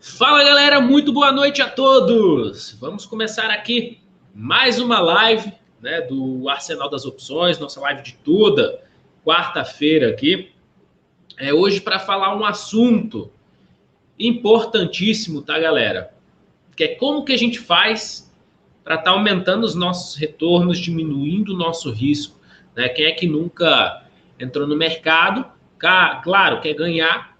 Fala galera, muito boa noite a todos! Vamos começar aqui mais uma live, né, do Arsenal das Opções, nossa live de toda quarta-feira aqui. Hoje para falar um assunto importantíssimo, tá galera? Que é como que a gente faz para estar aumentando os nossos retornos, diminuindo o nosso risco, né? Quem é que nunca entrou no mercado, claro, quer ganhar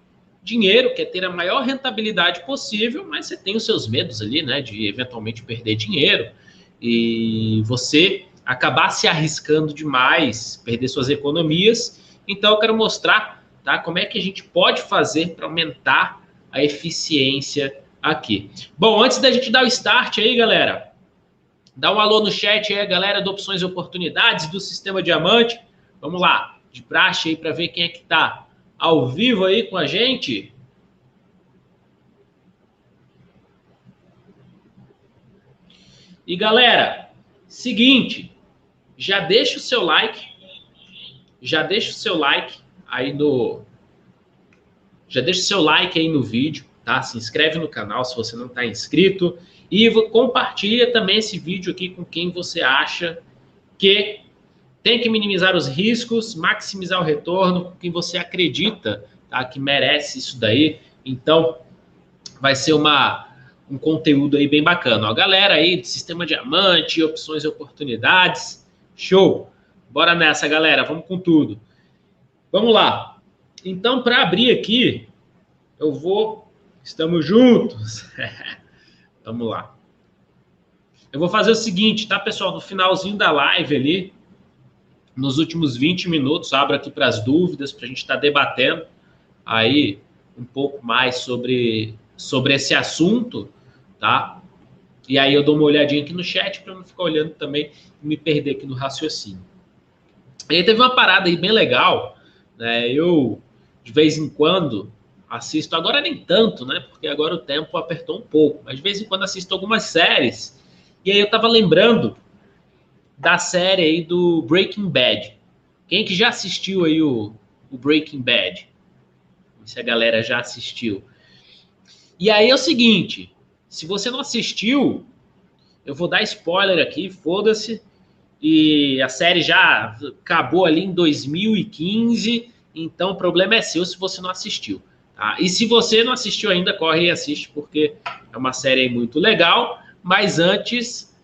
dinheiro, quer ter a maior rentabilidade possível, mas você tem os seus medos ali, né, de eventualmente perder dinheiro e você acabar se arriscando demais, perder suas economias. Então eu quero mostrar, tá, como é que a gente pode fazer para aumentar a eficiência aqui. Bom, antes da gente dar o start aí, galera, dá um alô no chat aí, galera do Opções e Oportunidades do Sistema Diamante. Vamos lá, de praxe aí para ver quem é que tá ao vivo aí com a gente. E galera, seguinte, já deixa o seu like aí no vídeo, tá? Se inscreve no canal se você não está inscrito e compartilha também esse vídeo aqui com quem você acha que tem que minimizar os riscos, maximizar o retorno, com quem você acredita, tá, que merece isso daí. Então, vai ser um conteúdo aí bem bacana. Ó, galera aí do Sistema Diamante, Opções e Oportunidades, show! Bora nessa, galera, vamos com tudo. Vamos lá. Então, para abrir aqui, estamos juntos. Vamos lá. Eu vou fazer o seguinte, tá, pessoal? No finalzinho da live ali, nos últimos 20 minutos, abro aqui para as dúvidas, para a gente estar debatendo aí um pouco mais sobre esse assunto, tá? E aí eu dou uma olhadinha aqui no chat para não ficar olhando também e me perder aqui no raciocínio. E aí teve uma parada aí bem legal, né? Eu, de vez em quando, assisto, agora nem tanto, né? Porque agora o tempo apertou um pouco, mas de vez em quando assisto algumas séries. E aí eu tava lembrando da série aí do Breaking Bad. Quem que já assistiu aí o Breaking Bad? Se a galera já assistiu. E aí é o seguinte, se você não assistiu, eu vou dar spoiler aqui, foda-se. E a série já acabou ali em 2015, então o problema é seu se você não assistiu. Tá? E se você não assistiu ainda, corre e assiste, porque é uma série muito legal. Mas antes,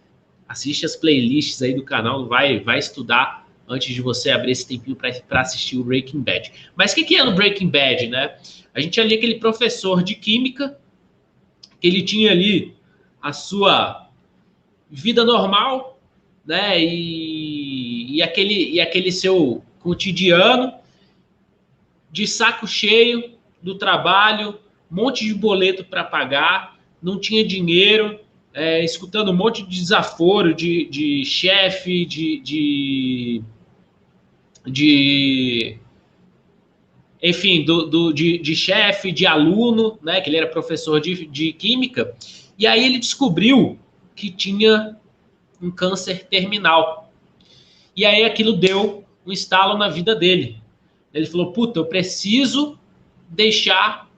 assiste as playlists aí do canal, vai estudar antes de você abrir esse tempinho para assistir o Breaking Bad. Mas o que é no Breaking Bad, né? A gente ali, aquele professor de química, que ele tinha ali a sua vida normal, né? E aquele seu cotidiano de saco cheio do trabalho, um monte de boleto para pagar, não tinha dinheiro, escutando um monte de desaforo de chefe, enfim, de chefe, de aluno, né? Que ele era professor de química. E aí ele descobriu que tinha um câncer terminal. E aí aquilo deu um estalo na vida dele. Ele falou, puta, eu preciso deixar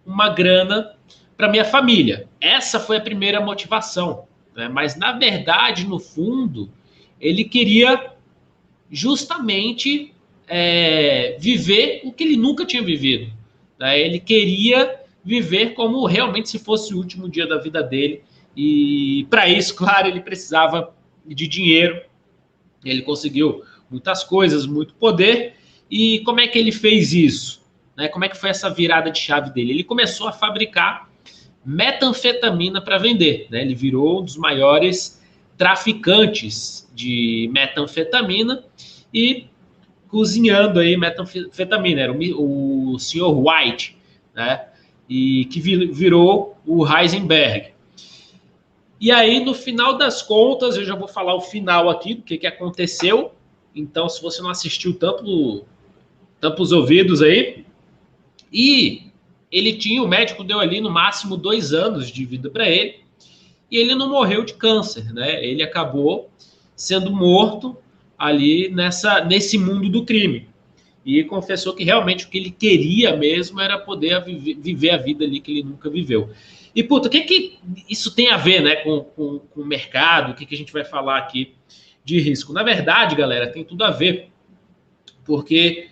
uma grana para minha família. Essa foi a primeira motivação, né? Mas, na verdade, no fundo, ele queria justamente viver o que ele nunca tinha vivido, né? Ele queria viver como realmente se fosse o último dia da vida dele. E, para isso, claro, ele precisava de dinheiro. Ele conseguiu muitas coisas, muito poder. E como é que ele fez isso? Né? Como é que foi essa virada de chave dele? Ele começou a fabricar metanfetamina para vender, né? Ele virou um dos maiores traficantes de metanfetamina e cozinhando aí metanfetamina. Era o Sr. White, né? E que virou o Heisenberg. E aí, no final das contas, eu já vou falar o final aqui do que aconteceu. Então, se você não assistiu, tampa os ouvidos aí. E o médico deu ali no máximo 2 anos de vida para ele. E ele não morreu de câncer, né? Ele acabou sendo morto ali nesse mundo do crime. e confessou que realmente o que ele queria mesmo era poder viver a vida ali que ele nunca viveu. E, puta, o que isso tem a ver, né, com o mercado? O que a gente vai falar aqui de risco? Na verdade, galera, tem tudo a ver, porque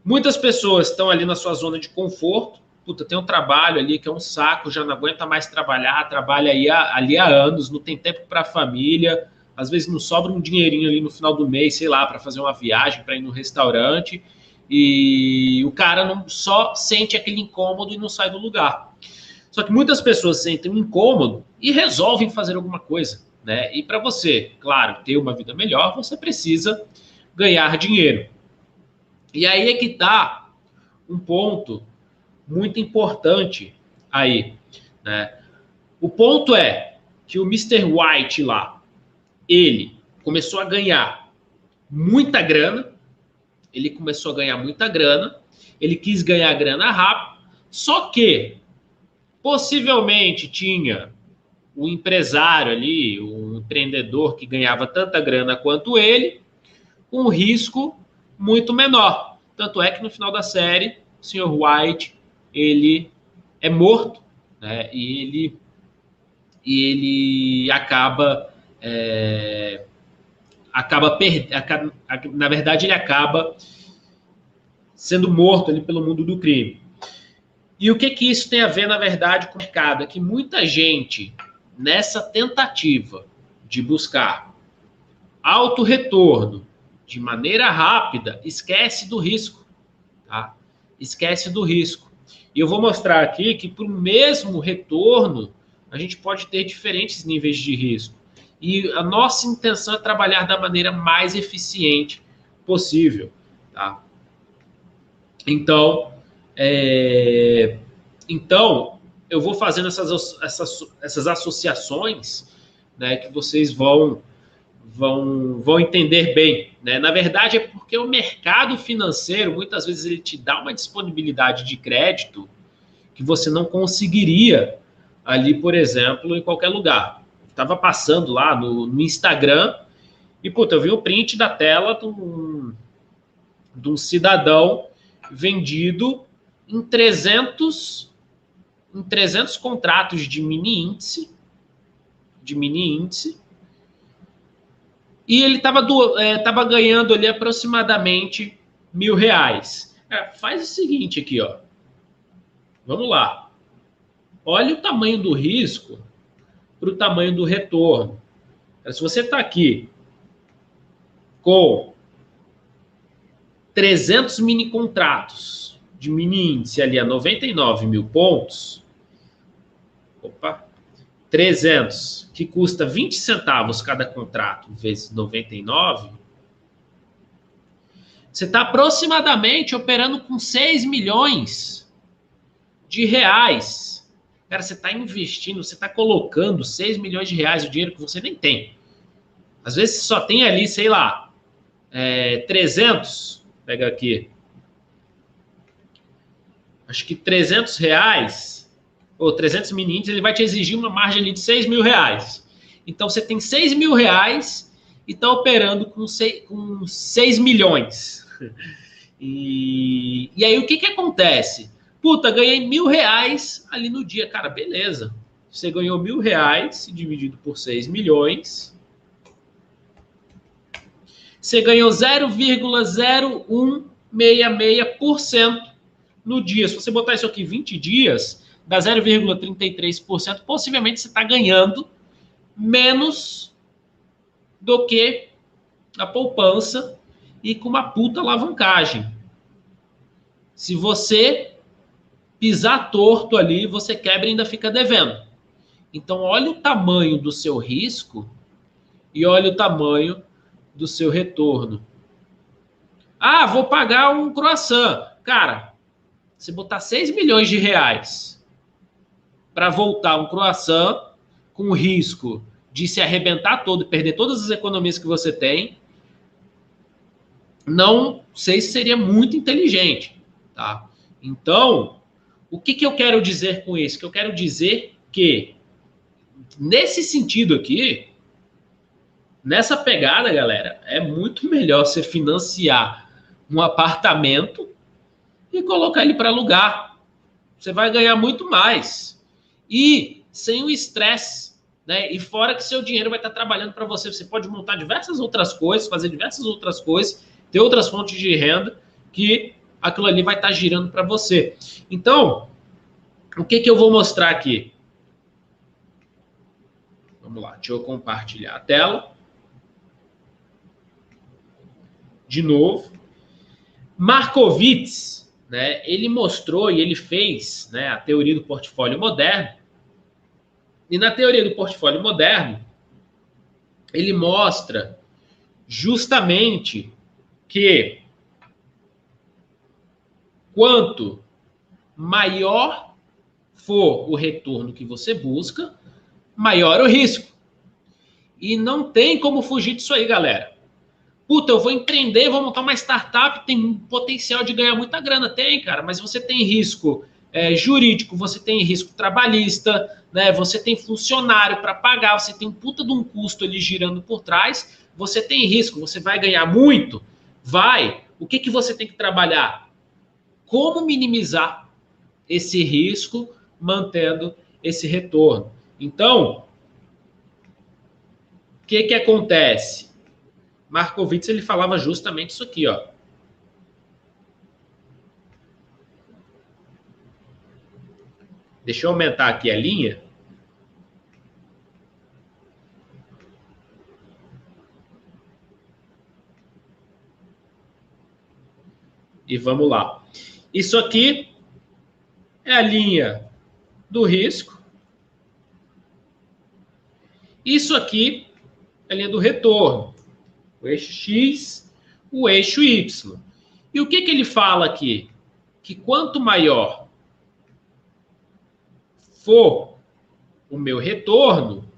muitas pessoas estão ali na sua zona de conforto. Puta, tem um trabalho ali que é um saco, já não aguenta mais trabalhar, trabalha ali há anos, não tem tempo para a família, às vezes não sobra um dinheirinho ali no final do mês, sei lá, para fazer uma viagem, para ir no restaurante, e o cara não só sente aquele incômodo e não sai do lugar. Só que muitas pessoas sentem um incômodo e resolvem fazer alguma coisa, né? E para você, claro, ter uma vida melhor, você precisa ganhar dinheiro. E aí é que está um ponto muito importante aí, né? O ponto é que o Mr. White lá, ele começou a ganhar muita grana, ele quis ganhar grana rápido, só que possivelmente tinha um empresário ali, um empreendedor que ganhava tanta grana quanto ele, com um risco muito menor. Tanto é que no final da série, o Sr. White, ele é morto, né? E ele acaba na verdade, ele acaba sendo morto ali pelo mundo do crime. E o que isso tem a ver, na verdade, com o mercado? É que muita gente, nessa tentativa de buscar alto retorno de maneira rápida, esquece do risco, tá? Esquece do risco. E eu vou mostrar aqui que para o mesmo retorno, a gente pode ter diferentes níveis de risco. E a nossa intenção é trabalhar da maneira mais eficiente possível, tá? Então, eu vou fazendo essas associações, né, que vocês vão entender bem, né? Na verdade, é porque o mercado financeiro, muitas vezes, ele te dá uma disponibilidade de crédito que você não conseguiria ali, por exemplo, em qualquer lugar. Estava passando lá no Instagram e, puta, eu vi o print da tela de um cidadão vendido em 300 contratos de mini índice, e ele estava ganhando ali aproximadamente R$1.000. Faz o seguinte aqui, ó. Vamos lá. Olha o tamanho do risco para o tamanho do retorno. Se você está aqui com 300 mini contratos de mini índice ali a 99 mil pontos, 300, que custa 20 centavos cada contrato, vezes 99, você está aproximadamente operando com 6 milhões de reais. Cara, você está investindo, você está colocando 6 milhões de reais, o dinheiro que você nem tem. Às vezes você só tem ali, sei lá, 300, pega aqui, acho que R$300, ou 300 mini índices, ele vai te exigir uma margem ali de R$6.000. Então, você tem R$6.000 e está operando com 6 milhões. E aí, o que acontece? Puta, ganhei R$1.000 ali no dia. Cara, beleza. Você ganhou R$1.000 dividido por 6 milhões. Você ganhou 0,0166% no dia. Se você botar isso aqui 20 dias, dá 0,33%. Possivelmente você está ganhando menos do que a poupança e com uma puta alavancagem. Se você pisar torto ali, você quebra e ainda fica devendo. Então, olha o tamanho do seu risco e olha o tamanho do seu retorno. Ah, vou pagar um croissant. Cara, se botar 6 milhões de reais para voltar um croissant com o risco de se arrebentar todo e perder todas as economias que você tem, não sei se seria muito inteligente, tá? Então, o que eu quero dizer com isso? Que eu quero dizer que, nesse sentido aqui, nessa pegada, galera, é muito melhor você financiar um apartamento e colocar ele para alugar. Você vai ganhar muito mais. E sem o estresse, né? E fora que seu dinheiro vai estar trabalhando para você. Você pode montar diversas outras coisas, fazer diversas outras coisas, ter outras fontes de renda que aquilo ali vai estar girando para você. Então, o que eu vou mostrar aqui? Vamos lá, deixa eu compartilhar a tela. De novo. Markowitz, né, ele mostrou e ele fez, né, a teoria do portfólio moderno. E na teoria do portfólio moderno, ele mostra justamente que quanto maior for o retorno que você busca, maior o risco. E não tem como fugir disso aí, galera. Puta, eu vou empreender, vou montar uma startup, tem potencial de ganhar muita grana. Tem, cara, mas você tem risco jurídico, você tem risco trabalhista, né? Você tem funcionário para pagar, você tem um puta de um custo ali girando por trás, você tem risco, você vai ganhar muito? Vai. O que você tem que trabalhar? Como minimizar esse risco, mantendo esse retorno. Então, o que acontece? Markowitz, ele falava justamente isso aqui, ó. Deixa eu aumentar aqui a linha. E vamos lá. Isso aqui é a linha do risco. Isso aqui é a linha do retorno. O eixo X, o eixo Y. E o que ele fala aqui? Que quanto maior for o meu retorno,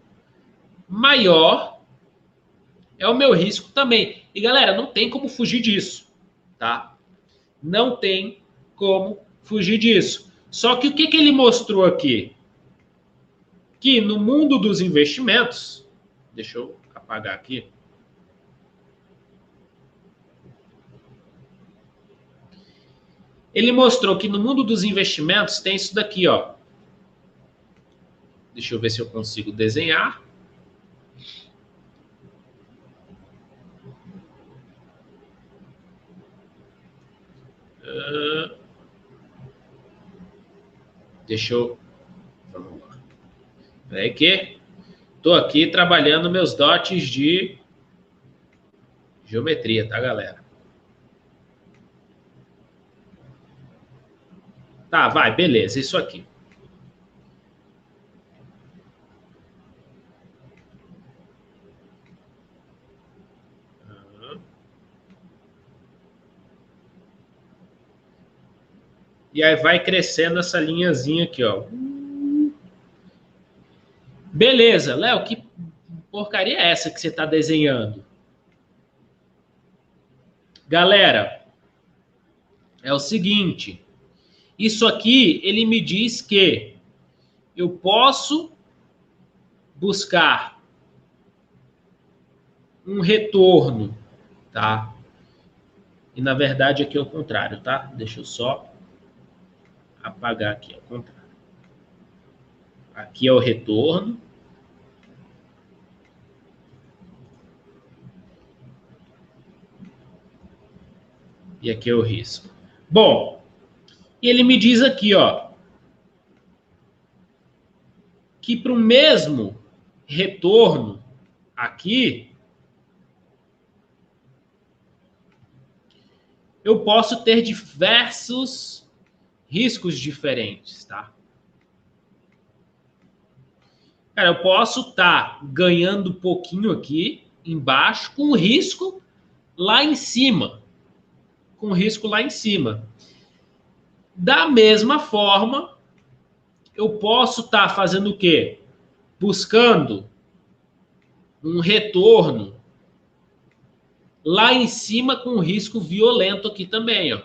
maior é o meu risco também. E, galera, não tem como fugir disso, tá? Não tem como fugir disso. Só que o que ele mostrou aqui? Que no mundo dos investimentos... Deixa eu apagar aqui. Ele mostrou que no mundo dos investimentos tem isso daqui, ó. Deixa eu ver se eu consigo desenhar. Deixa eu... Vamos lá. Peraí que tô aqui trabalhando meus dotes de geometria, tá, galera? Tá, vai, beleza, isso aqui. E aí vai crescendo essa linhazinha aqui, ó. Beleza, Léo, que porcaria é essa que você está desenhando? Galera, é o seguinte. Isso aqui, ele me diz que eu posso buscar um retorno, tá? E, na verdade, aqui é o contrário, tá? Deixa eu só apagar aqui, ao contrário. Aqui é o retorno. E aqui é o risco. Bom, ele me diz aqui, ó, que para o mesmo retorno aqui, eu posso ter diversos riscos diferentes, tá? Cara, eu posso estar ganhando um pouquinho aqui embaixo com risco lá em cima. Com risco lá em cima. Da mesma forma, eu posso estar fazendo o quê? Buscando um retorno lá em cima com risco violento aqui também, ó.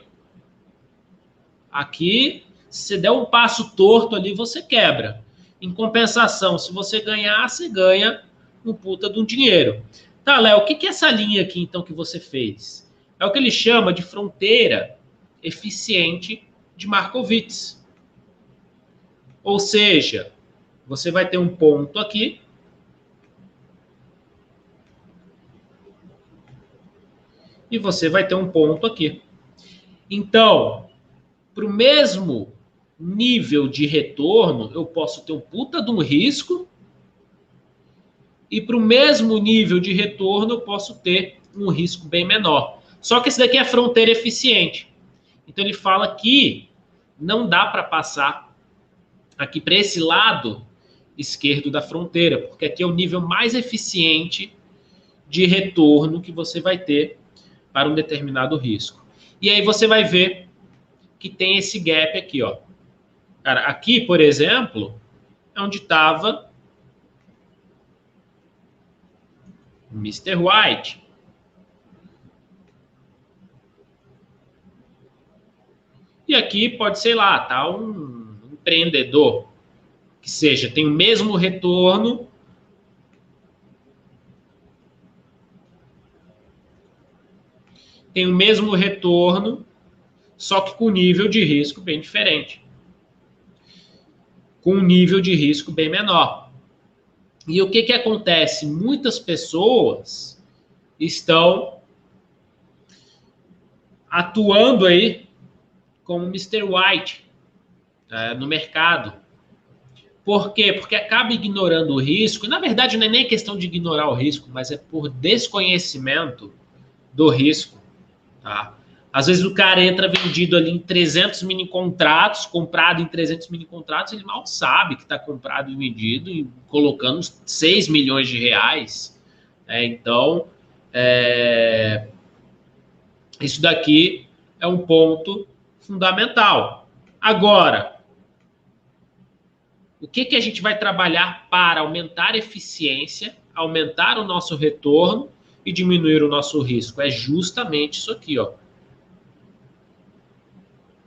Aqui, se você der um passo torto ali, você quebra. Em compensação, se você ganhar, você ganha um puta de um dinheiro. Tá, Léo, o que é essa linha aqui, então, que você fez? É o que ele chama de fronteira eficiente de Markowitz. Ou seja, você vai ter um ponto aqui e você vai ter um ponto aqui. Então, para o mesmo nível de retorno, eu posso ter um puta de um risco e para o mesmo nível de retorno eu posso ter um risco bem menor. Só que esse daqui é fronteira eficiente. Então ele fala que não dá para passar aqui para esse lado esquerdo da fronteira, porque aqui é o nível mais eficiente de retorno que você vai ter para um determinado risco. E aí você vai ver que tem esse gap aqui, ó. Cara, aqui, por exemplo, é onde estava o Mr. White. E aqui pode ser lá, tá um empreendedor que seja, tem o mesmo retorno, só que com nível de risco bem diferente. Com um nível de risco bem menor. E o que acontece? Muitas pessoas estão atuando aí como Mr. White no mercado. Por quê? Porque acaba ignorando o risco. E, na verdade, não é nem questão de ignorar o risco, mas é por desconhecimento do risco. Tá? Às vezes o cara entra vendido ali em 300 mini contratos, comprado em 300 mini contratos, ele mal sabe que está comprado e vendido, e colocando 6 milhões de reais. Então, isso daqui é um ponto fundamental. Agora, o que a gente vai trabalhar para aumentar a eficiência, aumentar o nosso retorno e diminuir o nosso risco? É justamente isso aqui, ó.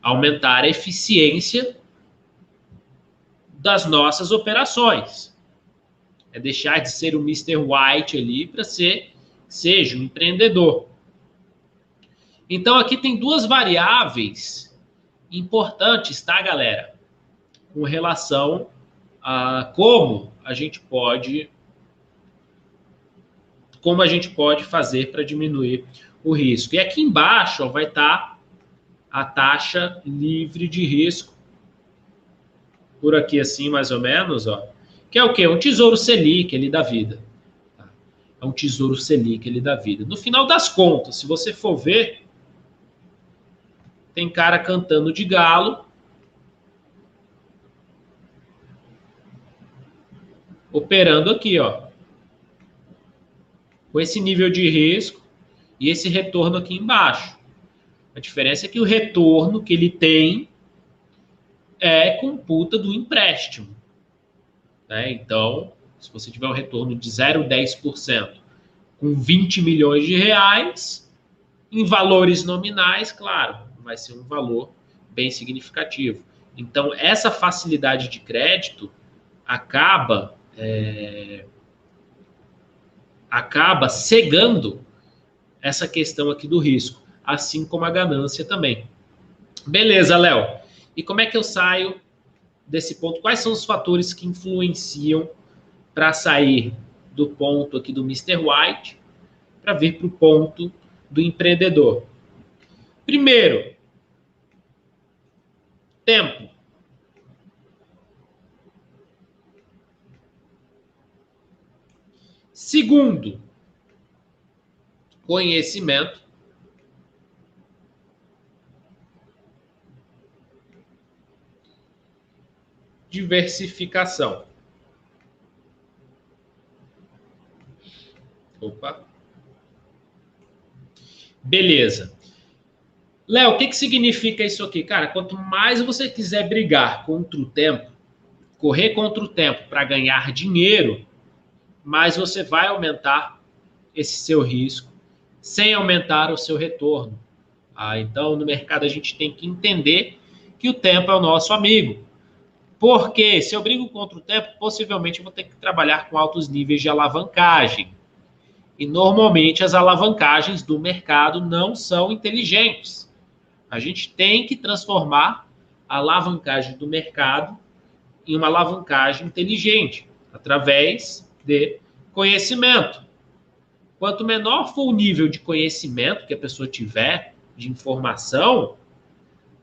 Aumentar a eficiência das nossas operações. É deixar de ser o Mr. White ali para seja um empreendedor. Então, aqui tem duas variáveis importantes, tá, galera? Com relação a como a gente pode fazer para diminuir o risco. E aqui embaixo, ó, vai estar a taxa livre de risco, por aqui assim, mais ou menos, ó, que é o quê? Um tesouro Selic ali da vida. Tá? É um tesouro Selic ali da vida. No final das contas, se você for ver, tem cara cantando de galo, operando aqui, ó, com esse nível de risco e esse retorno aqui embaixo. A diferença é que o retorno que ele tem é com puta do empréstimo. Né? Então, se você tiver um retorno de 0,10% com 20 milhões de reais, em valores nominais, claro, vai ser um valor bem significativo. Então, essa facilidade de crédito acaba cegando essa questão aqui do risco, assim como a ganância também. Beleza, Léo. E como é que eu saio desse ponto? Quais são os fatores que influenciam para sair do ponto aqui do Mr. White para vir para o ponto do empreendedor? Primeiro, tempo. Segundo, conhecimento. Diversificação. Opa. Beleza. Léo, o que significa isso aqui? Cara, quanto mais você quiser brigar contra o tempo, correr contra o tempo para ganhar dinheiro, mais você vai aumentar esse seu risco sem aumentar o seu retorno. Então, no mercado, a gente tem que entender que o tempo é o nosso amigo. Porque se eu brigo contra o tempo, possivelmente eu vou ter que trabalhar com altos níveis de alavancagem. E normalmente as alavancagens do mercado não são inteligentes. A gente tem que transformar a alavancagem do mercado em uma alavancagem inteligente, através de conhecimento. Quanto menor for o nível de conhecimento que a pessoa tiver, de informação,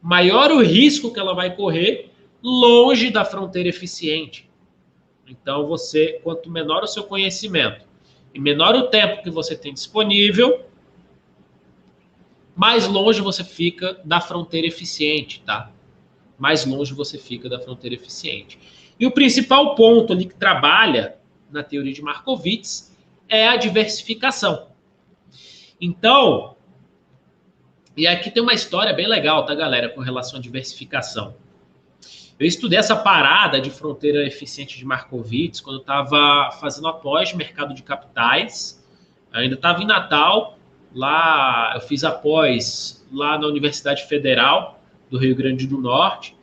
maior o risco que ela vai correr longe da fronteira eficiente. Então, quanto menor o seu conhecimento e menor o tempo que você tem disponível, mais longe você fica da fronteira eficiente, tá? Mais longe você fica da fronteira eficiente. E o principal ponto ali que trabalha na teoria de Markowitz é a diversificação. Então, e aqui tem uma história bem legal, tá, galera, com relação à diversificação. Eu estudei essa parada de fronteira eficiente de Markowitz quando eu estava fazendo a pós de mercado de capitais. Eu ainda estava em Natal, lá eu fiz a pós lá na Universidade Federal do Rio Grande do Norte.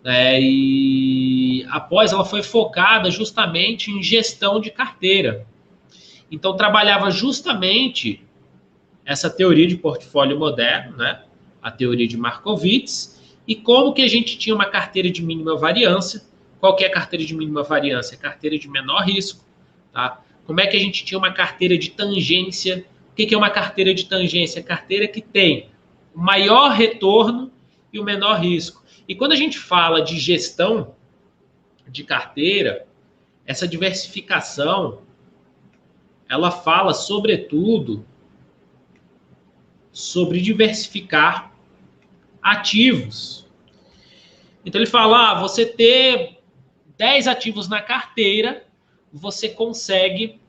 E a pós ela foi focada justamente em gestão de carteira. Então, trabalhava justamente essa teoria de portfólio moderno, né? A teoria de Markowitz, e como que a gente tinha uma carteira de mínima variância. Qual que é a carteira de mínima variância? É carteira de menor risco. Tá? Como é que a gente tinha uma carteira de tangência? O que é uma carteira de tangência? Carteira que tem o maior retorno e o menor risco. E quando a gente fala de gestão de carteira, essa diversificação, ela fala, sobretudo, sobre diversificar ativos. Então, ele fala, você ter 10 ativos na carteira, você consegue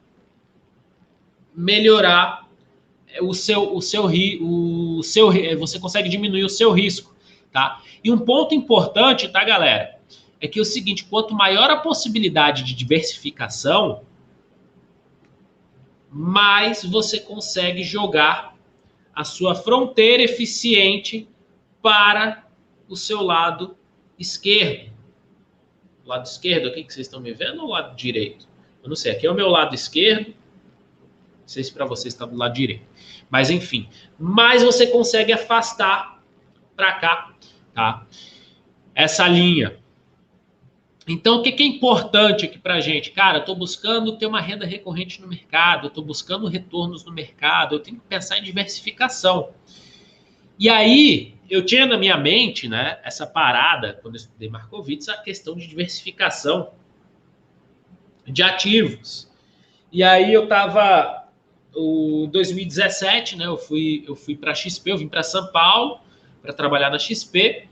melhorar você consegue diminuir o seu risco, tá? E um ponto importante, tá, galera, é que é o seguinte, quanto maior a possibilidade de diversificação, mais você consegue jogar a sua fronteira eficiente para o seu lado esquerdo. Lado esquerdo, aqui que vocês estão me vendo, ou lado direito? Eu não sei, aqui é o meu lado esquerdo, não sei se para vocês está do lado direito. Mas enfim, mais você consegue afastar para cá, tá? Essa linha. Então, o que é importante aqui para a gente? Cara, eu estou buscando ter uma renda recorrente no mercado, eu estou buscando retornos no mercado, eu tenho que pensar em diversificação. E aí, eu tinha na minha mente, né, essa parada, quando eu estudei Markowitz, a questão de diversificação de ativos. E aí eu estava, em 2017, né, eu fui para a XP, eu vim para São Paulo para trabalhar na XP,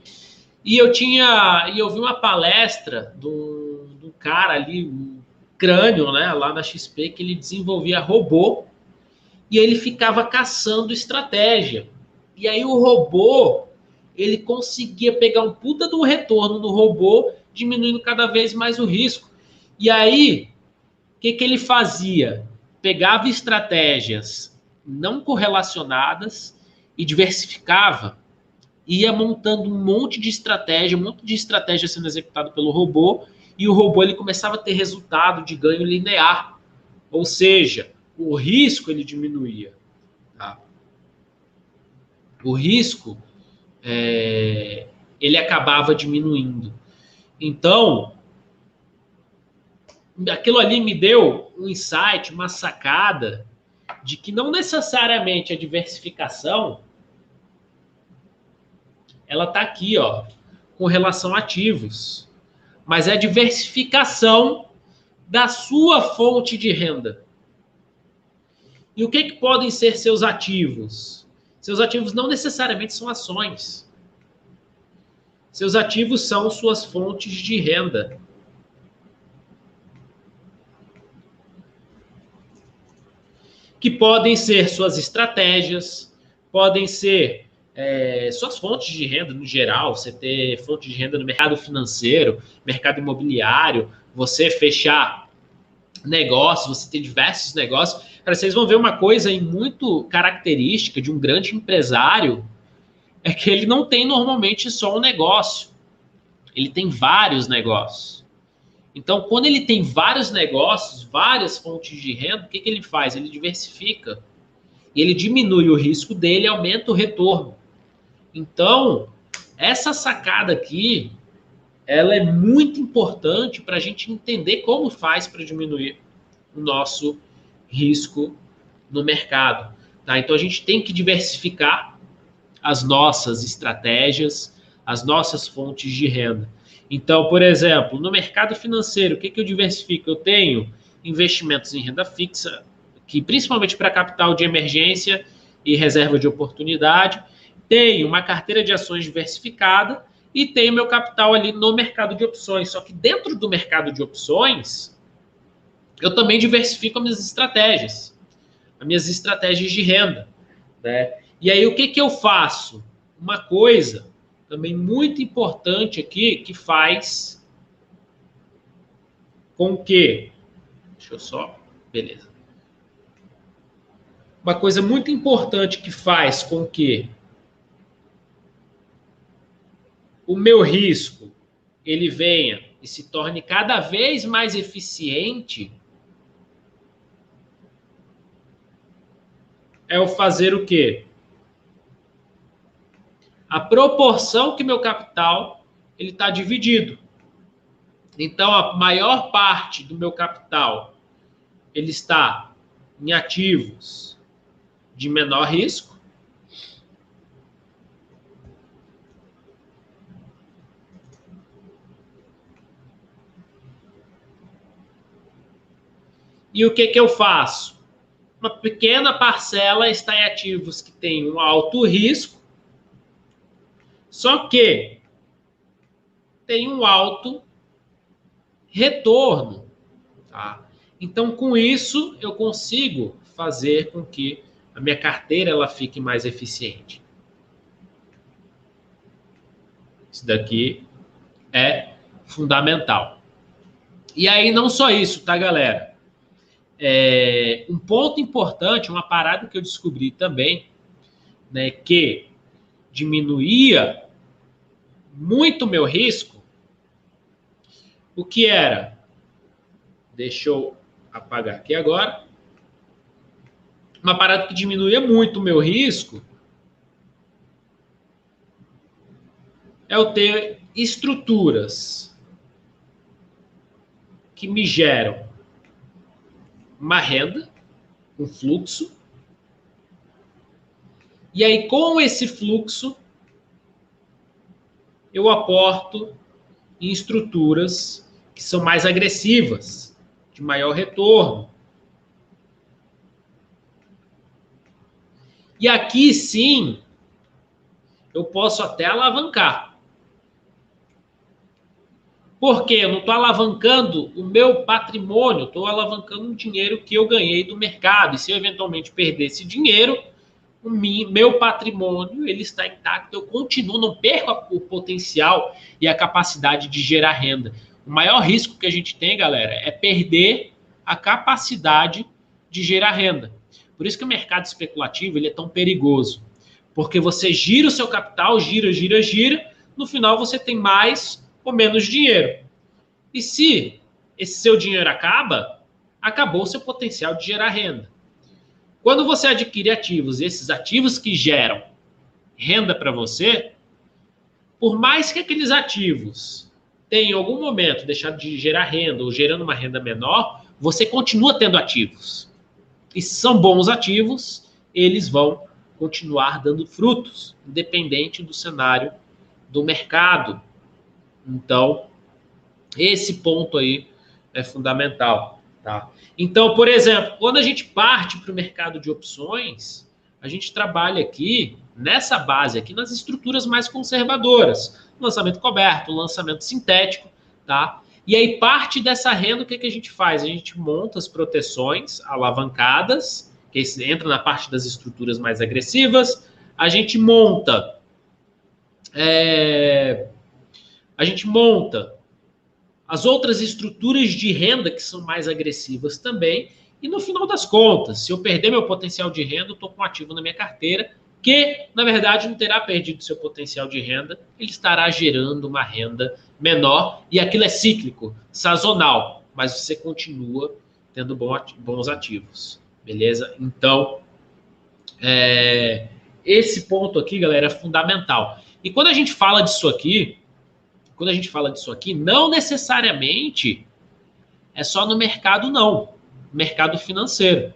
e eu vi uma palestra do cara ali, um crânio, né, lá na XP, que ele desenvolvia robô, e ele ficava caçando estratégia. E aí o robô, ele conseguia pegar um puta do retorno no robô, diminuindo cada vez mais o risco. E aí, o que ele fazia? Pegava estratégias não correlacionadas e diversificava. Ia montando um monte de estratégia sendo executada pelo robô, e o robô ele começava a ter resultado de ganho linear. Ou seja, o risco ele diminuía. Tá? O risco ele acabava diminuindo. Então, aquilo ali me deu um insight, uma sacada, de que não necessariamente a diversificação ela está aqui, ó, com relação a ativos, mas é a diversificação da sua fonte de renda. E o que podem ser seus ativos? Seus ativos não necessariamente são ações. Seus ativos são suas fontes de renda. Que podem ser suas estratégias, podem ser suas fontes de renda no geral, você ter fonte de renda no mercado financeiro, mercado imobiliário, você fechar negócios, você ter diversos negócios. Cara, vocês vão ver uma coisa aí muito característica de um grande empresário, é que ele não tem normalmente só um negócio, ele tem vários negócios. Então, quando ele tem vários negócios, várias fontes de renda, o que ele faz? Ele diversifica. Ele diminui o risco dele e aumenta o retorno. Então, essa sacada aqui, ela é muito importante para a gente entender como faz para diminuir o nosso risco no mercado. Tá? Então, a gente tem que diversificar as nossas estratégias, as nossas fontes de renda. Então, por exemplo, no mercado financeiro, o que eu diversifico? Eu tenho investimentos em renda fixa, que principalmente para capital de emergência e reserva de oportunidade. Tenho uma carteira de ações diversificada e tenho meu capital ali no mercado de opções. Só que dentro do mercado de opções, eu também diversifico as minhas estratégias de renda, né? E aí, o que eu faço? Uma coisa também muito importante aqui, que faz com que... Deixa eu só... Beleza. Uma coisa muito importante que faz com que o meu risco ele venha e se torne cada vez mais eficiente é o fazer o quê? A proporção que meu capital ele está dividido. Então, a maior parte do meu capital ele está em ativos de menor risco. E o que eu faço? Uma pequena parcela está em ativos que têm um alto risco, só que tem um alto retorno. Tá? Então, com isso, eu consigo fazer com que a minha carteira ela fique mais eficiente. Isso daqui é fundamental. E aí, não só isso, tá, galera? Um ponto importante, uma parada que eu descobri também, né, que diminuía muito meu risco, o que era? Deixa eu apagar aqui agora. Uma parada que diminuía muito o meu risco é eu ter estruturas que me geram uma renda, um fluxo, e aí com esse fluxo eu aporto em estruturas que são mais agressivas, de maior retorno. E aqui sim, eu posso até alavancar. Porque eu não estou alavancando o meu patrimônio, estou alavancando o dinheiro que eu ganhei do mercado. E se eu eventualmente perder esse dinheiro, o meu patrimônio ele está intacto, eu continuo, não perco o potencial e a capacidade de gerar renda. O maior risco que a gente tem, galera, é perder a capacidade de gerar renda. Por isso que o mercado especulativo ele é tão perigoso. Porque você gira o seu capital, gira, no final você tem mais ou menos dinheiro. E se esse seu dinheiro acabou o seu potencial de gerar renda. Quando você adquire ativos, esses ativos que geram renda para você, por mais que aqueles ativos tenham em algum momento deixado de gerar renda ou gerando uma renda menor, você continua tendo ativos. E se são bons ativos, eles vão continuar dando frutos, independente do cenário do mercado. Então, esse ponto aí é fundamental, tá? Então, por exemplo, quando a gente parte para o mercado de opções, a gente trabalha aqui, nessa base aqui, nas estruturas mais conservadoras. Lançamento coberto, lançamento sintético, tá? E aí, parte dessa renda, o que a gente faz? A gente monta as proteções alavancadas, que entra na parte das estruturas mais agressivas. A gente monta as outras estruturas de renda que são mais agressivas também. E no final das contas, se eu perder meu potencial de renda, eu estou com um ativo na minha carteira que, na verdade, não terá perdido seu potencial de renda, ele estará gerando uma renda menor, e aquilo é cíclico, sazonal, mas você continua tendo bons ativos, beleza? Então, esse ponto aqui, galera, é fundamental. E quando a gente fala disso aqui, não necessariamente é só no mercado, não. Mercado financeiro.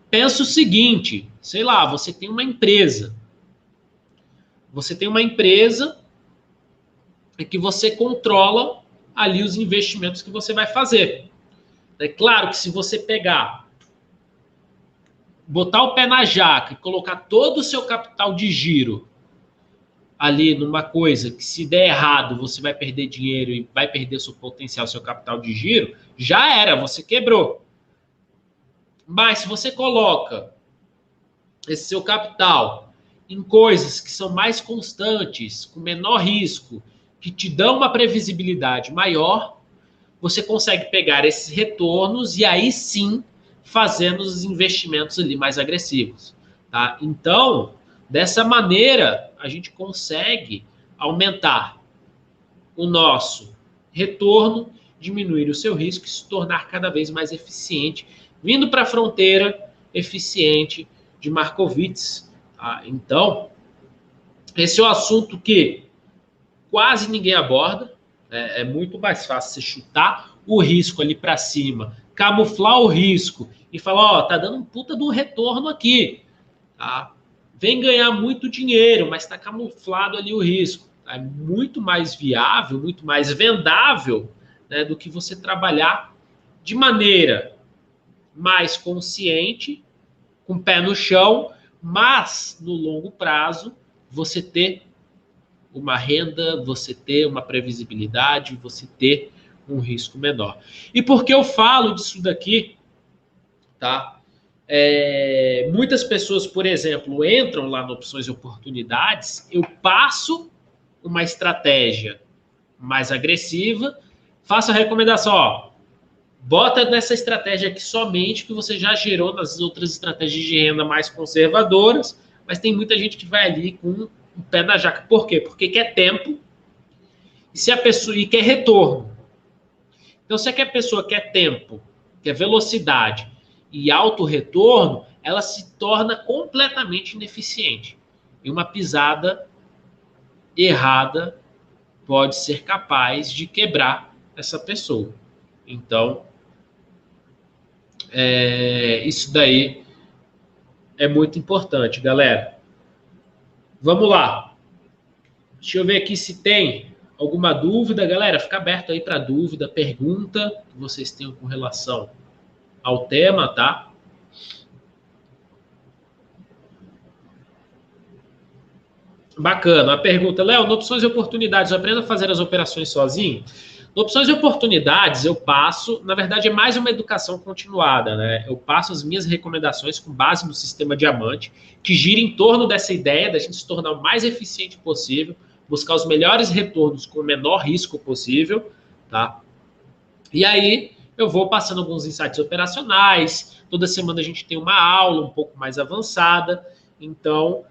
Pensa o seguinte, sei lá, você tem uma empresa. Você tem uma empresa que você controla ali os investimentos que você vai fazer. É claro que se você pegar, botar o pé na jaca e colocar todo o seu capital de giro ali numa coisa que, se der errado, você vai perder dinheiro e vai perder seu potencial, seu capital de giro, já era, você quebrou. Mas se você coloca esse seu capital em coisas que são mais constantes, com menor risco, que te dão uma previsibilidade maior, você consegue pegar esses retornos e aí sim fazendo os investimentos ali mais agressivos. Tá? Então, dessa maneira, a gente consegue aumentar o nosso retorno, diminuir o seu risco e se tornar cada vez mais eficiente, vindo para a fronteira eficiente de Markowitz. Tá? Então, esse é o assunto que quase ninguém aborda. É muito mais fácil você chutar o risco ali para cima, camuflar o risco e falar, ó, tá dando um puta de um retorno aqui, tá? Vem ganhar muito dinheiro, mas está camuflado ali o risco. Tá? É muito mais viável, muito mais vendável, né, do que você trabalhar de maneira mais consciente, com o pé no chão, mas no longo prazo você ter uma renda, você ter uma previsibilidade, você ter um risco menor. E por que eu falo disso daqui, tá? Muitas pessoas, por exemplo, entram lá no Opções e Oportunidades, eu passo uma estratégia mais agressiva, faço a recomendação, ó, bota nessa estratégia aqui somente que você já gerou nas outras estratégias de renda mais conservadoras, mas tem muita gente que vai ali com o pé na jaca. Por quê? Porque quer tempo e se a pessoa e quer retorno. Então, se a pessoa quer tempo, quer velocidade e alto retorno, ela se torna completamente ineficiente. E uma pisada errada pode ser capaz de quebrar essa pessoa. Então, isso daí é muito importante, galera. Vamos lá. Deixa eu ver aqui se tem alguma dúvida. Galera, fica aberto aí para dúvida, pergunta que vocês tenham com relação ao tema, tá? Bacana. A pergunta, Léo, no Opções e Oportunidades, eu aprendo a fazer as operações sozinho? No Opções e Oportunidades, eu passo, na verdade, é mais uma educação continuada, né? Eu passo as minhas recomendações com base no sistema Diamante, que gira em torno dessa ideia da gente se tornar o mais eficiente possível, buscar os melhores retornos com o menor risco possível, tá? E aí, eu vou passando alguns insights operacionais, toda semana a gente tem uma aula um pouco mais avançada, então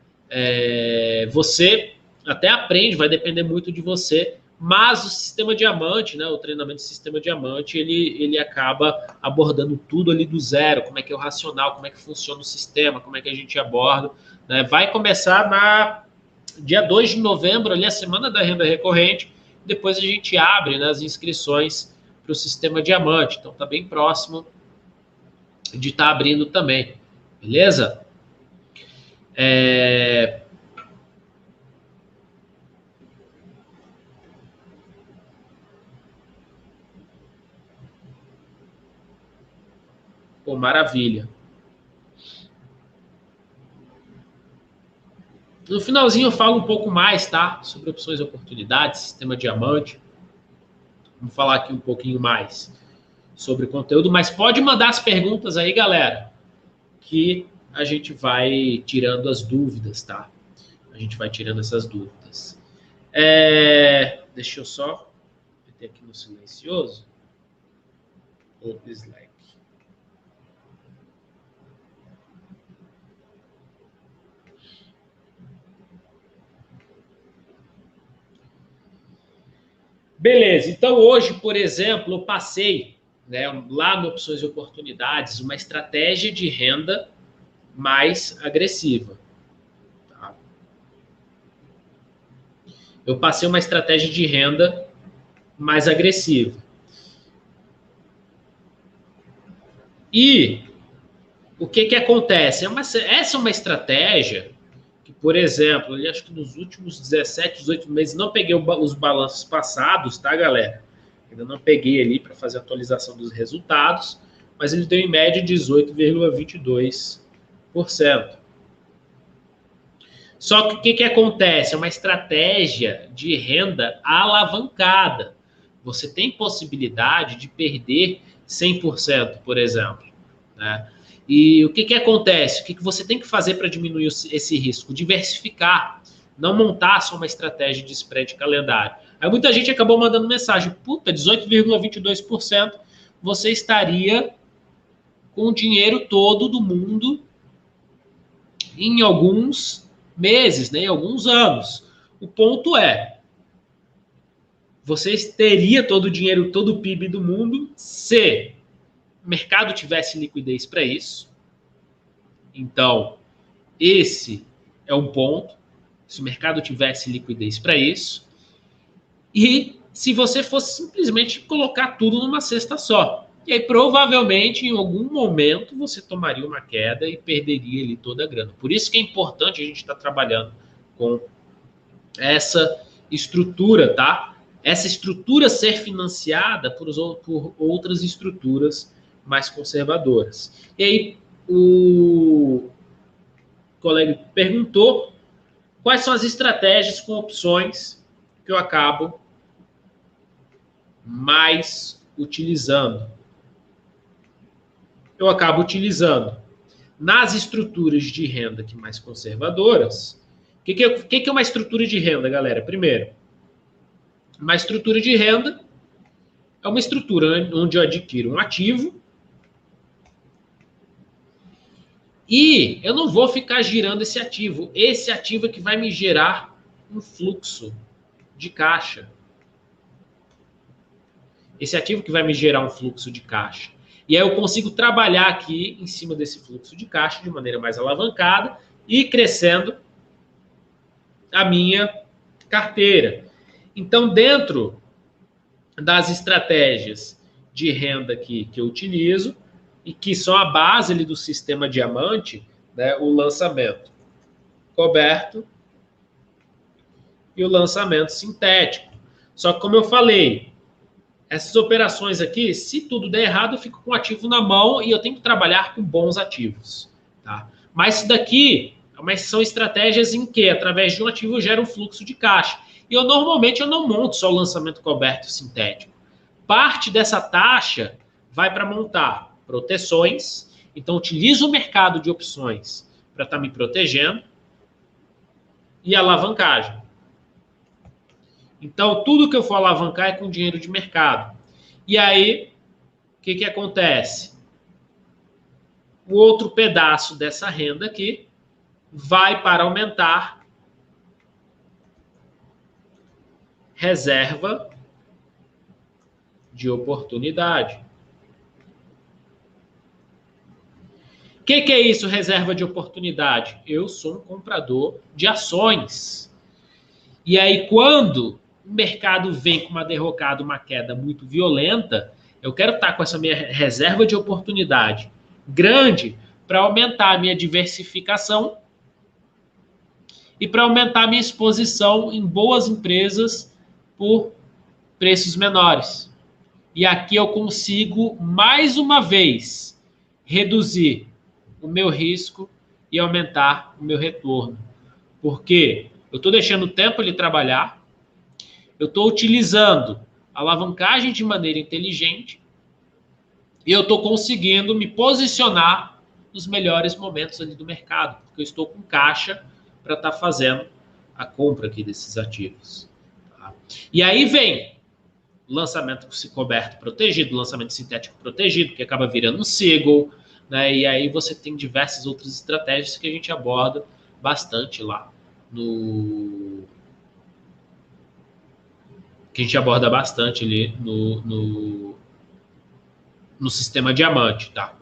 você até aprende, vai depender muito de você, mas o sistema Diamante, né, o treinamento do sistema Diamante, ele acaba abordando tudo ali do zero, como é que é o racional, como é que funciona o sistema, como é que a gente aborda, né? Vai começar na dia 2 de novembro, ali a semana da renda recorrente, depois a gente abre, né, as inscrições para o sistema Diamante, então está bem próximo de estar abrindo também, beleza? Pô, maravilha. No finalzinho eu falo um pouco mais, tá? Sobre opções e oportunidades, sistema Diamante. Vamos falar aqui um pouquinho mais sobre o conteúdo, mas pode mandar as perguntas aí, galera, que a gente vai tirando as dúvidas, tá? A gente vai tirando essas dúvidas. Deixa eu só meter aqui no silencioso. O Slack. Beleza, então hoje, por exemplo, eu passei, né, lá no Opções e Oportunidades, uma estratégia de renda mais agressiva. Tá? Eu passei uma estratégia de renda mais agressiva. E o que acontece? Essa é uma estratégia que, por exemplo, eu acho que nos últimos 17, 18 meses, não peguei os balanços passados, tá, galera? Ainda não peguei ali para fazer a atualização dos resultados, mas ele deu em média 18,22%. Só que o que acontece? É uma estratégia de renda alavancada. Você tem possibilidade de perder 100%, por exemplo. Né? E o que acontece? O que você tem que fazer para diminuir esse risco? Diversificar. Não montar só uma estratégia de spread calendário. Aí muita gente acabou mandando mensagem. Puta, 18,22%, você estaria com o dinheiro todo do mundo em alguns meses, né, em alguns anos. O ponto é, você teria todo o dinheiro, todo o PIB do mundo se o mercado tivesse liquidez para isso. Então, esse é um ponto. Se o mercado tivesse liquidez para isso. E se você fosse simplesmente colocar tudo numa cesta só. E aí, provavelmente, em algum momento, você tomaria uma queda e perderia ali toda a grana. Por isso que é importante a gente estar trabalhando com essa estrutura, tá? Essa estrutura ser financiada por outras estruturas mais conservadoras. E aí, o colega perguntou quais são as estratégias com opções que eu acabo mais utilizando. Eu acabo utilizando nas estruturas de renda que mais conservadoras. O que é uma estrutura de renda, galera? Primeiro, uma estrutura de renda é uma estrutura onde eu adquiro um ativo e eu não vou ficar girando esse ativo. Esse ativo é que vai me gerar um fluxo de caixa. Esse ativo que vai me gerar um fluxo de caixa. E aí eu consigo trabalhar aqui em cima desse fluxo de caixa de maneira mais alavancada e crescendo a minha carteira. Então, dentro das estratégias de renda que eu utilizo e que são a base ali do sistema diamante, né, o lançamento coberto e o lançamento sintético. Só que, como eu falei, essas operações aqui, se tudo der errado, eu fico com o ativo na mão e eu tenho que trabalhar com bons ativos. Tá? Mas isso daqui são estratégias em que, através de um ativo, eu gero um fluxo de caixa. E normalmente eu não monto só o lançamento coberto sintético. Parte dessa taxa vai para montar proteções. Então, utilizo o mercado de opções para estar me protegendo. E alavancagem. Então, tudo que eu for alavancar é com dinheiro de mercado. E aí, o que acontece? O outro pedaço dessa renda aqui vai para aumentar reserva de oportunidade. O que é isso, reserva de oportunidade? Eu sou um comprador de ações. E aí, quando o mercado vem com uma derrocada, uma queda muito violenta, eu quero estar com essa minha reserva de oportunidade grande para aumentar a minha diversificação e para aumentar a minha exposição em boas empresas por preços menores. E aqui eu consigo, mais uma vez, reduzir o meu risco e aumentar o meu retorno. Porque eu estou deixando o tempo ele trabalhar, eu estou utilizando a alavancagem de maneira inteligente e eu estou conseguindo me posicionar nos melhores momentos ali do mercado, porque eu estou com caixa para estar fazendo a compra aqui desses ativos. Tá? E aí vem o lançamento coberto protegido, lançamento sintético protegido, que acaba virando um Seagull, né? E aí você tem diversas outras estratégias que a gente aborda bastante lá no que a gente aborda bastante ali no sistema diamante, tá?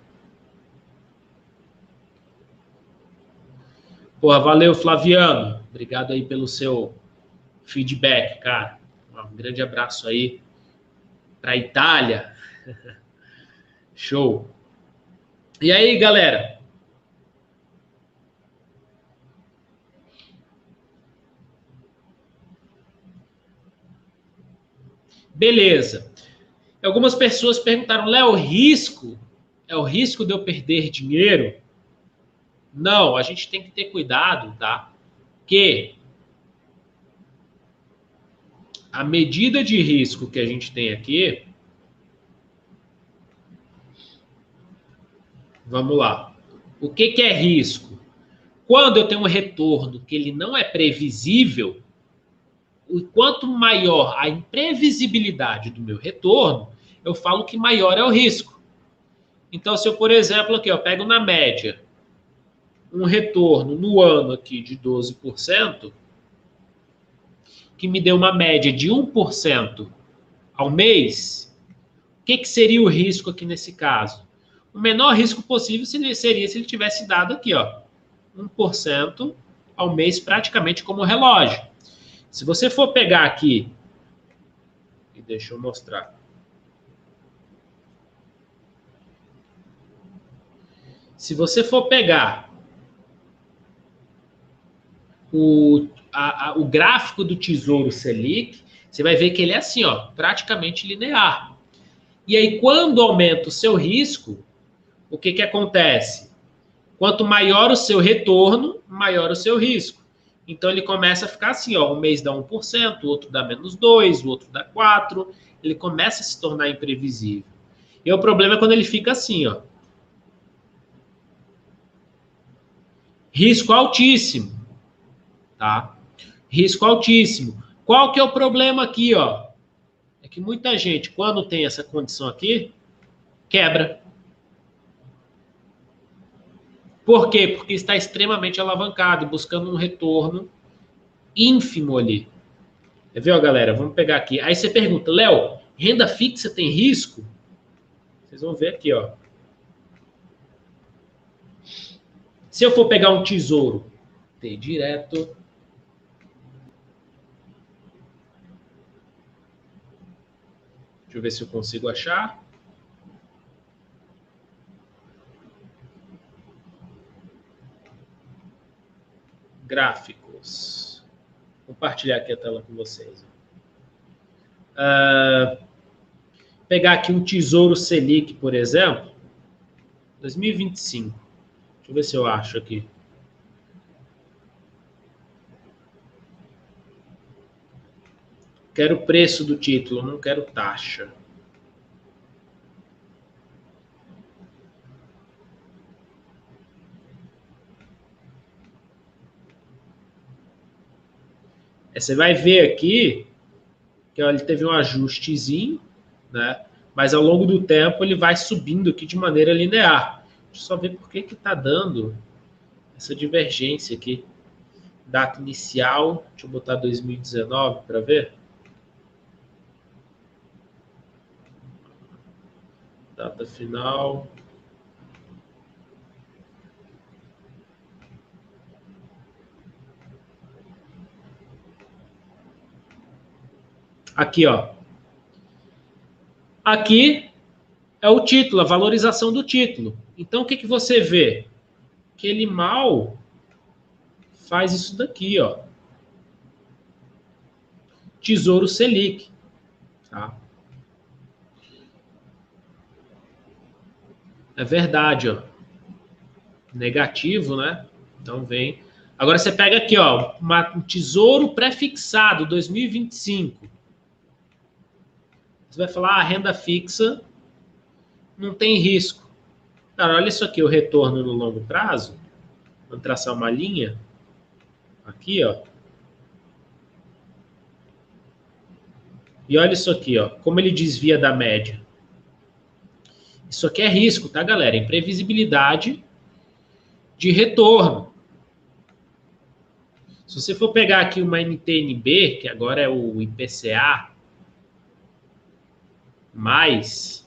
Porra, valeu, Flaviano. Obrigado aí pelo seu feedback, cara. Um grande abraço aí pra Itália. Show. E aí, galera? Beleza. Algumas pessoas perguntaram, Léo, risco? É o risco de eu perder dinheiro? Não, a gente tem que ter cuidado, tá? Que a medida de risco que a gente tem aqui, vamos lá. O que é risco? Quando eu tenho um retorno que ele não é previsível, o quanto maior a imprevisibilidade do meu retorno, eu falo que maior é o risco. Então, se eu, por exemplo, aqui, eu pego na média um retorno no ano aqui de 12%, que me deu uma média de 1% ao mês, o que seria o risco aqui nesse caso? O menor risco possível seria se ele tivesse dado aqui, ó, 1% ao mês praticamente como relógio. Se você for pegar aqui, e deixa eu mostrar. Se você for pegar o gráfico do Tesouro Selic, você vai ver que ele é assim, ó, praticamente linear. E aí, quando aumenta o seu risco, o que acontece? Quanto maior o seu retorno, maior o seu risco. Então, ele começa a ficar assim, ó, um mês dá 1%, o outro dá menos 2%, o outro dá 4%, ele começa a se tornar imprevisível. E o problema é quando ele fica assim, ó. Risco altíssimo, tá? Risco altíssimo. Qual que é o problema aqui, ó? É que muita gente, quando tem essa condição aqui, quebra. Por quê? Porque está extremamente alavancado, buscando um retorno ínfimo ali. Viu, galera? Vamos pegar aqui. Aí você pergunta, Léo, renda fixa tem risco? Vocês vão ver aqui, ó. Se eu for pegar um tesouro, tem direto. Deixa eu ver se eu consigo achar. Gráficos. Vou compartilhar aqui a tela com vocês. Pegar aqui um Tesouro Selic, por exemplo, 2025. Deixa eu ver se eu acho aqui. Quero o preço do título, não quero taxa. Você vai ver aqui que ó, ele teve um ajustezinho, né? Mas ao longo do tempo ele vai subindo aqui de maneira linear. Deixa eu só ver por que está dando essa divergência aqui. Data inicial, deixa eu botar 2019 para ver. Data final. Aqui, ó. Aqui é o título, a valorização do título. Então, o que você vê? Que ele mal faz isso daqui, ó. Tesouro Selic. Tá? É verdade, ó. Negativo, né? Então vem. Agora você pega aqui, ó, um tesouro pré-fixado 2025. Você vai falar, renda fixa não tem risco. Cara, olha isso aqui, o retorno no longo prazo. Vamos traçar uma linha. Aqui, ó. E olha isso aqui, ó. Como ele desvia da média. Isso aqui é risco, tá, galera? Imprevisibilidade de retorno. Se você for pegar aqui uma NTNB, que agora é o IPCA, Mas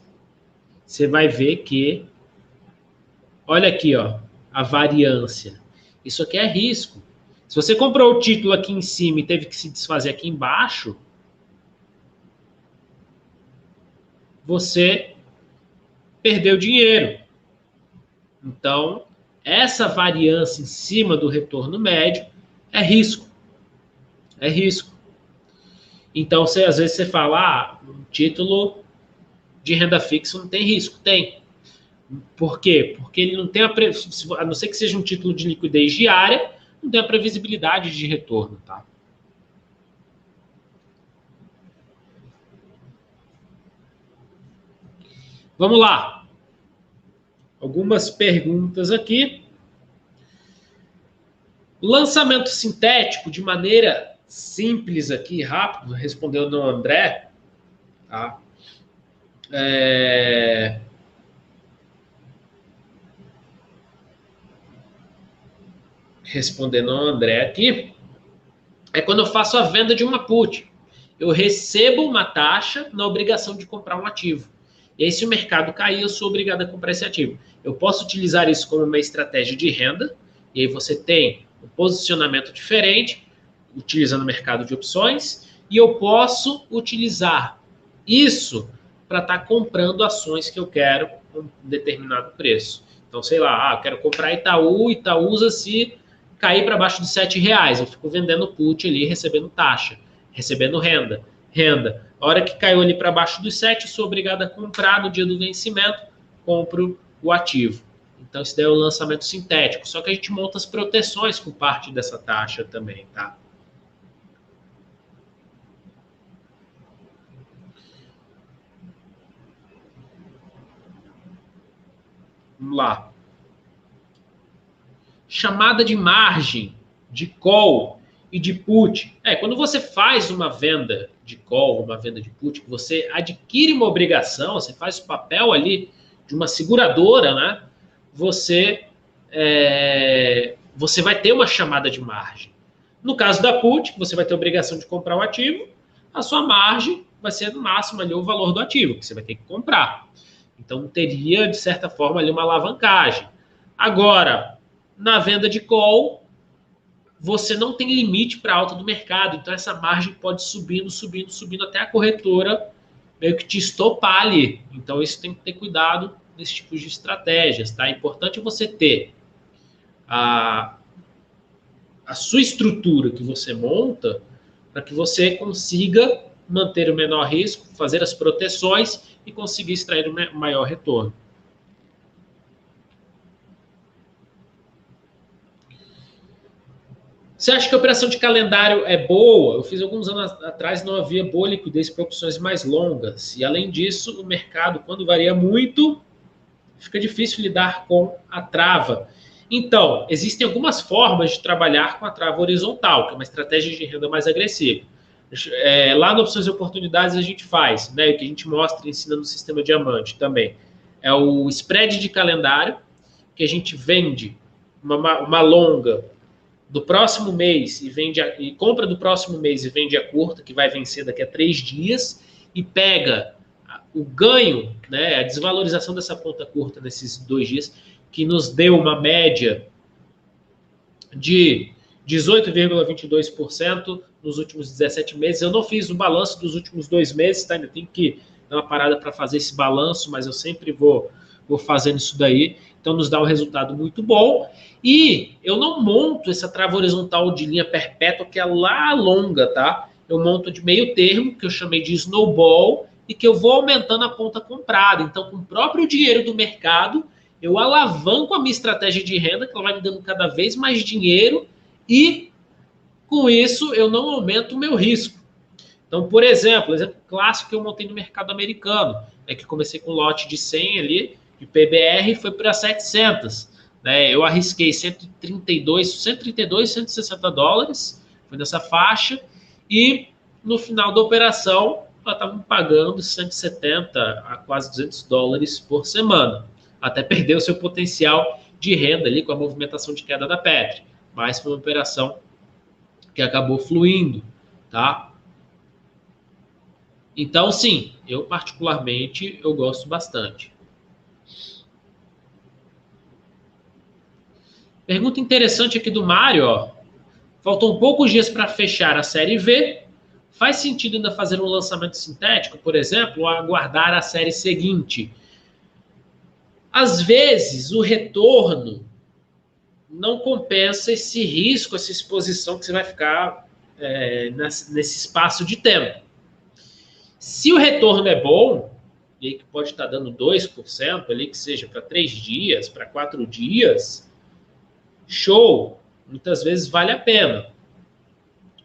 você vai ver que, olha aqui, ó, a variância. Isso aqui é risco. Se você comprou o título aqui em cima e teve que se desfazer aqui embaixo, você perdeu dinheiro. Então, essa variância em cima do retorno médio é risco. É risco. Então, às vezes você fala, um título de renda fixa não tem risco. Tem. Por quê? Porque ele não tem a não ser que seja um título de liquidez diária, não tem a previsibilidade de retorno, tá? Vamos lá. Algumas perguntas aqui. Lançamento sintético, de maneira simples aqui, rápido, respondendo o André, tá? Respondendo ao André aqui, é quando eu faço a venda de uma put. Eu recebo uma taxa na obrigação de comprar um ativo. E aí, se o mercado cair, eu sou obrigado a comprar esse ativo. Eu posso utilizar isso como uma estratégia de renda, e aí você tem um posicionamento diferente, utilizando o mercado de opções, e eu posso utilizar isso para estar comprando ações que eu quero com um determinado preço. Então, sei lá, eu quero comprar Itaúsa se cair para baixo de R$7. Eu fico vendendo put ali, recebendo taxa, recebendo renda. A hora que caiu ali para baixo dos 7, eu sou obrigado a comprar no dia do vencimento, compro o ativo. Então, esse daí é o lançamento sintético. Só que a gente monta as proteções com parte dessa taxa também, tá? Vamos lá. Chamada de margem, de call e de put. Quando você faz uma venda de call, uma venda de put, você adquire uma obrigação, você faz o papel ali de uma seguradora, né? Você vai ter uma chamada de margem. No caso da put, você vai ter a obrigação de comprar o ativo, a sua margem vai ser no máximo ali o valor do ativo, que você vai ter que comprar. Então, teria, de certa forma, ali uma alavancagem. Agora, na venda de call, você não tem limite para a alta do mercado. Então, essa margem pode subindo até a corretora meio que te estopar ali. Então, isso tem que ter cuidado nesse tipo de estratégias, tá? É importante você ter a sua estrutura que você monta para que você consiga manter o menor risco, fazer as proteções e conseguir extrair o maior retorno. Você acha que a operação de calendário é boa? Eu fiz alguns anos atrás, não havia boa liquidez para opções mais longas. E, além disso, o mercado, quando varia muito, fica difícil lidar com a trava. Então, existem algumas formas de trabalhar com a trava horizontal, que é uma estratégia de renda mais agressiva. Lá no Opções e Oportunidades a gente faz, né, o que a gente mostra e ensina no Sistema Diamante também. É o spread de calendário, que a gente vende uma longa do próximo mês e compra do próximo mês e vende a curta, que vai vencer daqui a 3 dias, e pega o ganho, né, a desvalorização dessa ponta curta nesses 2 dias, que nos deu uma média de 18,22% nos últimos 17 meses. Eu não fiz o balanço dos últimos 2 meses, tá? Ainda tenho que dar uma parada para fazer esse balanço, mas eu sempre vou fazendo isso daí. Então, nos dá um resultado muito bom. E eu não monto essa trava horizontal de linha perpétua, que é lá longa, tá? Eu monto de meio termo, que eu chamei de snowball, e que eu vou aumentando a ponta comprada. Então, com o próprio dinheiro do mercado, eu alavanco a minha estratégia de renda, que ela vai me dando cada vez mais dinheiro, e com isso eu não aumento o meu risco. Então, por exemplo clássico que eu montei no mercado americano, é que comecei com um lote de 100 ali, de PBR, foi para 700. Né? Eu arrisquei 132, 160 dólares, foi nessa faixa, e no final da operação, ela estava me pagando 170 a quase 200 dólares por semana. Até perdeu o seu potencial de renda ali com a movimentação de queda da Petri. Mas foi uma operação que acabou fluindo, tá? Então, sim, eu particularmente, eu gosto bastante. Pergunta interessante aqui do Mário, ó. Faltam poucos dias para fechar a Série V. Faz sentido ainda fazer um lançamento sintético, por exemplo, ou aguardar a série seguinte? Às vezes, o retorno não compensa esse risco, essa exposição que você vai ficar nesse espaço de tempo. Se o retorno é bom, e aí que pode estar dando 2% ali, que seja para 3 dias, para 4 dias, show! Muitas vezes vale a pena.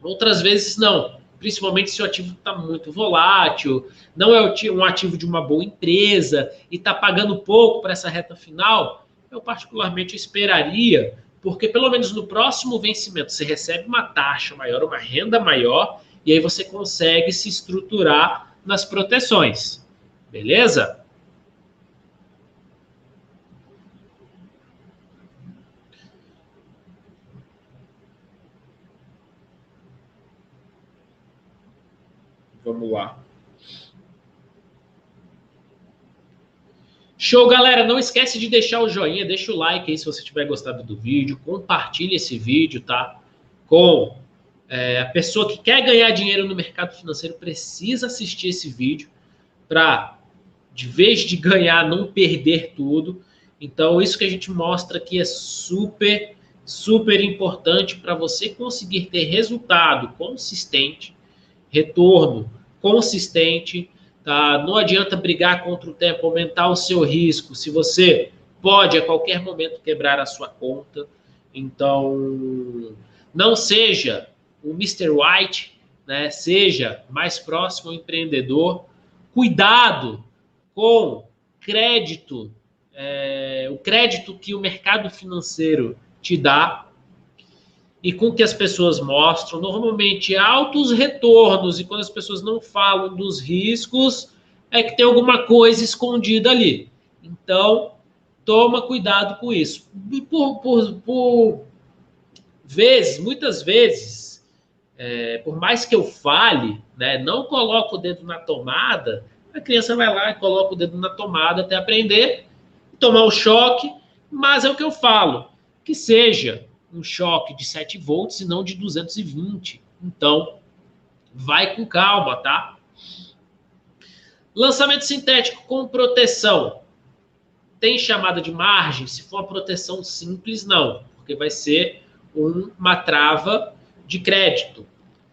Outras vezes não. Principalmente se o ativo está muito volátil, não é um ativo de uma boa empresa e está pagando pouco para essa reta final, eu particularmente esperaria, porque pelo menos no próximo vencimento você recebe uma taxa maior, uma renda maior, e aí você consegue se estruturar nas proteções. Beleza? Vamos lá. Show, galera. Não esquece de deixar o joinha, deixa o like aí se você tiver gostado do vídeo. Compartilhe esse vídeo, tá? Com a pessoa que quer ganhar dinheiro no mercado financeiro precisa assistir esse vídeo para, de vez de ganhar, não perder tudo. Então, isso que a gente mostra aqui é super, super importante para você conseguir ter resultado consistente, retorno consistente, tá? Não adianta brigar contra o tempo, aumentar o seu risco, se você pode a qualquer momento quebrar a sua conta. Então, não seja o Mr. White, né? Seja mais próximo ao empreendedor. Cuidado com crédito, o crédito que o mercado financeiro te dá e com o que as pessoas mostram, normalmente altos retornos, e quando as pessoas não falam dos riscos, é que tem alguma coisa escondida ali. Então, toma cuidado com isso. E por vezes, muitas vezes, por mais que eu fale, né, não coloco o dedo na tomada, a criança vai lá e coloca o dedo na tomada até aprender, tomar o choque, mas é o que eu falo, que seja um choque de 7 volts e não de 220. Então, vai com calma, tá? Lançamento sintético com proteção. Tem chamada de margem? Se for uma proteção simples, não, porque vai ser uma trava de crédito.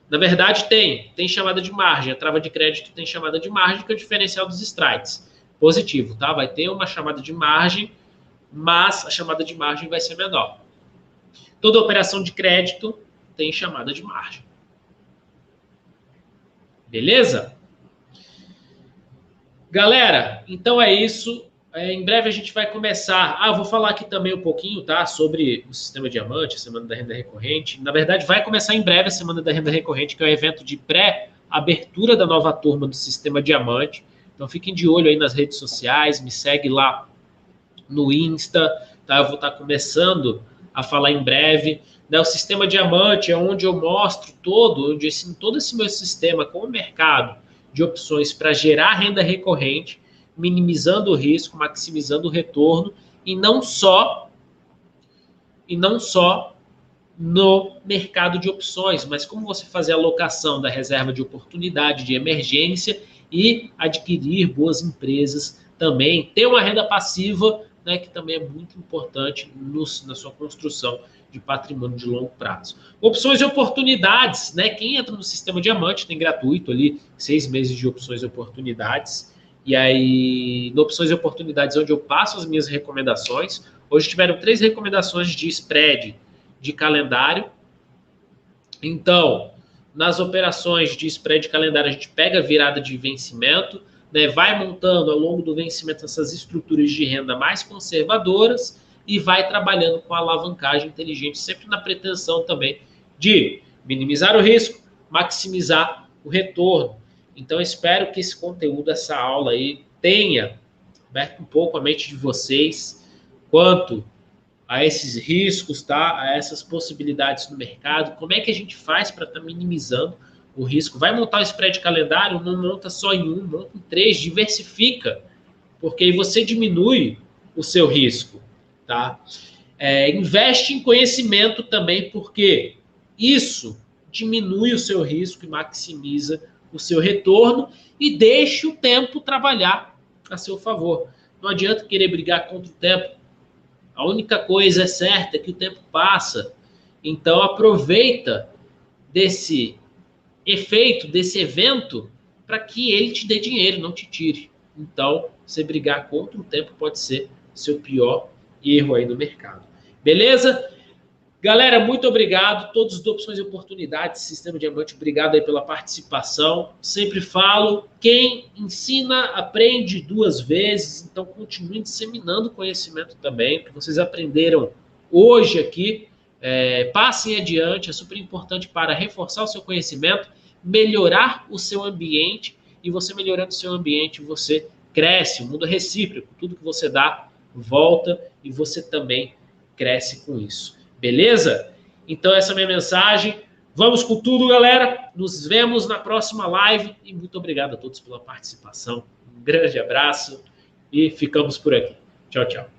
Na verdade, tem chamada de margem. A trava de crédito tem chamada de margem, que é o diferencial dos strikes. Positivo, tá? Vai ter uma chamada de margem, mas a chamada de margem vai ser menor. Toda operação de crédito tem chamada de margem. Beleza? Galera, então é isso. Em breve a gente vai começar. Eu vou falar aqui também um pouquinho, tá? Sobre o Sistema Diamante, a Semana da Renda Recorrente. Na verdade, vai começar em breve a Semana da Renda Recorrente, que é um evento de pré-abertura da nova turma do Sistema Diamante. Então fiquem de olho aí nas redes sociais, me segue lá no Insta, tá? Eu vou estar começando a falar em breve. O Sistema Diamante é onde eu mostro onde eu ensino todo esse meu sistema com o mercado de opções para gerar renda recorrente, minimizando o risco, maximizando o retorno, e não só no mercado de opções, mas como você fazer a alocação da reserva de oportunidade, de emergência e adquirir boas empresas também, ter uma renda passiva, né, que também é muito importante na sua construção de patrimônio de longo prazo. Opções e oportunidades, né? Quem entra no Sistema Diamante tem gratuito ali 6 meses de opções e oportunidades. E aí, no Opções e Oportunidades, onde eu passo as minhas recomendações. Hoje tiveram 3 recomendações de spread de calendário. Então, nas operações de spread de calendário, a gente pega a virada de vencimento, né, vai montando ao longo do vencimento essas estruturas de renda mais conservadoras e vai trabalhando com a alavancagem inteligente, sempre na pretensão também de minimizar o risco, maximizar o retorno. Então, espero que esse conteúdo, essa aula aí, tenha aberto um pouco a mente de vocês quanto a esses riscos, tá? A essas possibilidades no mercado, como é que a gente faz para estar minimizando o risco. Vai montar o spread calendário, não monta só em um, monta em 3, diversifica, porque aí você diminui o seu risco, tá? Investe em conhecimento também, porque isso diminui o seu risco e maximiza o seu retorno e deixa o tempo trabalhar a seu favor. Não adianta querer brigar contra o tempo. A única coisa certa é que o tempo passa. Então aproveita desse efeito, desse evento, para que ele te dê dinheiro, não te tire. Então, você brigar contra o tempo pode ser seu pior erro aí no mercado. Beleza? Galera, muito obrigado. Todos do Opções e Oportunidades, Sistema Diamante, obrigado aí pela participação. Sempre falo, quem ensina, aprende 2 vezes. Então, continue disseminando conhecimento também, que vocês aprenderam hoje aqui. Passem adiante, é super importante para reforçar o seu conhecimento, melhorar o seu ambiente, e você melhorando o seu ambiente, você cresce, o mundo é recíproco, tudo que você dá, volta, e você também cresce com isso. Beleza? Então essa é a minha mensagem. Vamos com tudo, galera. Nos vemos na próxima live, e muito obrigado a todos pela participação. Um grande abraço e ficamos por aqui. Tchau, tchau.